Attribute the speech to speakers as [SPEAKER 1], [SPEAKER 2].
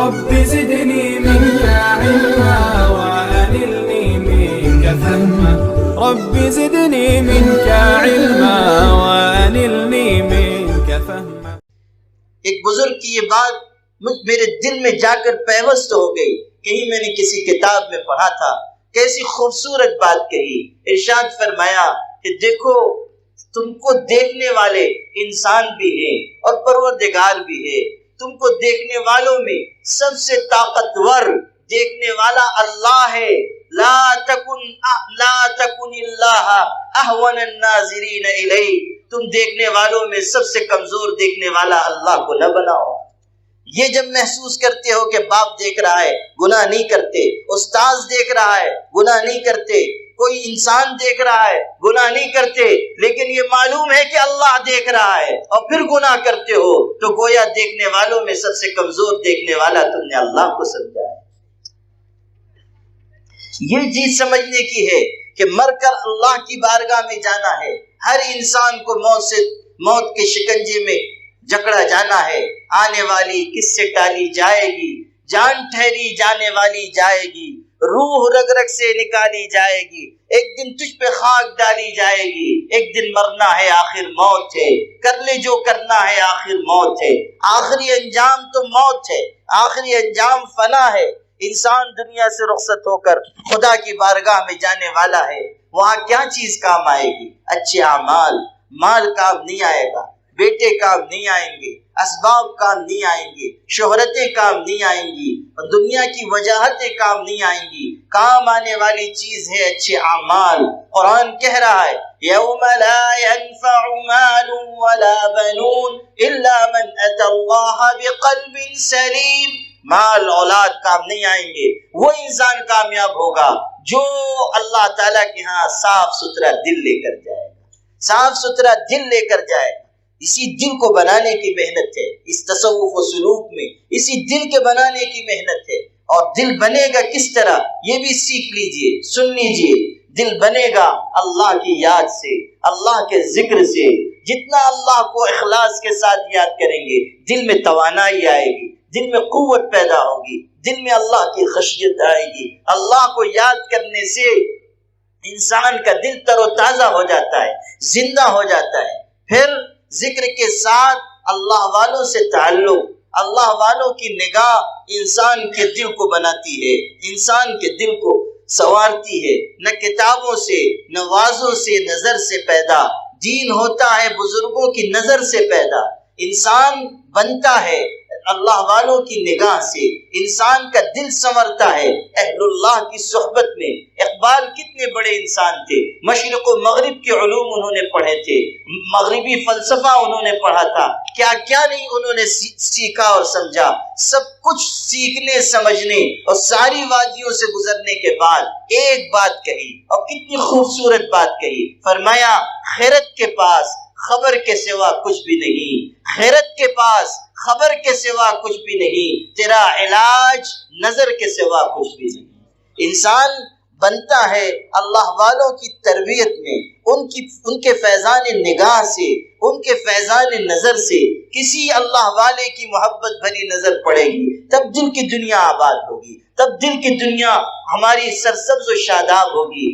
[SPEAKER 1] رب زدني منك علما وأنلني منك فهما رب زدني منك علما وأنلني منك فهما۔
[SPEAKER 2] ایک بزرگ کی یہ بات میرے دل میں جا کر پیوست ہو گئی، کہیں میں نے کسی کتاب میں پڑھا تھا، کیسی خوبصورت بات کہی۔ ارشاد فرمایا کہ دیکھو تم کو دیکھنے والے انسان بھی ہیں اور پروردگار بھی ہے، تم کو دیکھنے والوں میں سب سے طاقتور دیکھنے والا اللہ ہے۔ لا تکن اللہ اہون الناظرین الیہ، تم دیکھنے والوں میں سب سے کمزور دیکھنے والا اللہ کو نہ بناؤ۔ یہ جب محسوس کرتے ہو کہ باپ دیکھ رہا ہے گناہ نہیں کرتے، استاذ دیکھ رہا ہے گناہ نہیں کرتے، کوئی انسان دیکھ رہا ہے گناہ نہیں کرتے، لیکن یہ معلوم ہے کہ اللہ دیکھ رہا ہے اور پھر گناہ کرتے ہو، تو گویا دیکھنے والوں میں سب سے کمزور دیکھنے والا تم نے اللہ کو سمجھا ہے۔ یہ چیز سمجھنے کی ہے کہ مر کر اللہ کی بارگاہ میں جانا ہے، ہر انسان کو موت کے شکنجے میں جکڑا جانا ہے، آنے والی کس سے ٹالی جائے گی، جان ٹھہری جانے والی جائے گی، روح رگ رگ سے نکالی جائے گی، ایک دن تجھ پہ خاک ڈالی جائے گی، ایک دن مرنا ہے آخر موت ہے، کر لے جو کرنا ہے آخر موت ہے، آخری انجام تو موت ہے، آخری انجام فنا ہے۔ انسان دنیا سے رخصت ہو کر خدا کی بارگاہ میں جانے والا ہے، وہاں کیا چیز کام آئے گی؟ اچھے اعمال، مال کام نہیں آئے گا، بیٹے کام نہیں آئیں گے، اسباب کام نہیں آئیں گے، شہرتیں کام نہیں آئیں گی، دنیا کی وجاہتیں کام نہیں آئیں گی، کام آنے والی چیز ہے اچھے اعمال۔ قرآن کہہ رہا ہے یوم لا ينفع مال ولا بنون الا من اتى الله بقلب سلیم، مال اولاد کام نہیں آئیں گے، وہ انسان کامیاب ہوگا جو اللہ تعالیٰ کے ہاں صاف ستھرا دل لے کر جائے گا، صاف ستھرا دل لے کر جائے گا۔ اسی دل کو بنانے کی محنت ہے اس تصوف و سلوک میں، اسی دل کے بنانے کی محنت ہے۔ اور دل بنے گا کس طرح یہ بھی سیکھ لیجئے، سن لیجئے۔ دل بنے گا اللہ کی یاد سے، اللہ کے ذکر سے۔ جتنا اللہ کو اخلاص کے ساتھ یاد کریں گے دل میں توانائی آئے گی، دل میں قوت پیدا ہوگی، دل میں اللہ کی خشیت آئے گی۔ اللہ کو یاد کرنے سے انسان کا دل تر و تازہ ہو جاتا ہے، زندہ ہو جاتا ہے۔ پھر ذکر کے ساتھ اللہ والوں سے تعلق، اللہ والوں کی نگاہ انسان کے دل کو بناتی ہے، انسان کے دل کو سنوارتی ہے۔ نہ کتابوں سے، نہ وعظوں سے، نظر سے پیدا دین ہوتا ہے، بزرگوں کی نظر سے پیدا۔ انسان بنتا ہے اللہ والوں کی نگاہ سے، انسان کا دل سنورتا ہے اہل اللہ کی صحبت میں۔ اقبال کتنے بڑے انسان تھے، مشرق و مغرب کے علوم انہوں نے پڑھے تھے، مغربی فلسفہ انہوں نے پڑھا تھا، کیا کیا نہیں انہوں نے سیکھا اور سمجھا۔ سب کچھ سیکھنے سمجھنے اور ساری وادیوں سے گزرنے کے بعد ایک بات کہی، اور کتنی خوبصورت بات کہی، فرمایا خیرت کے پاس خبر کے سوا کچھ بھی نہیں، خیرت کے پاس خبر کے سوا کچھ بھی نہیں، تیرا علاج نظر کے سوا کچھ بھی نہیں۔ انسان بنتا ہے اللہ والوں کی تربیت میں، ان کے فیضان نگاہ سے، ان کے فیضان نظر سے۔ کسی اللہ والے کی محبت بھری نظر پڑے گی تب دل کی دنیا آباد ہوگی، تب دل کی دنیا ہماری سرسبز و شاداب ہوگی۔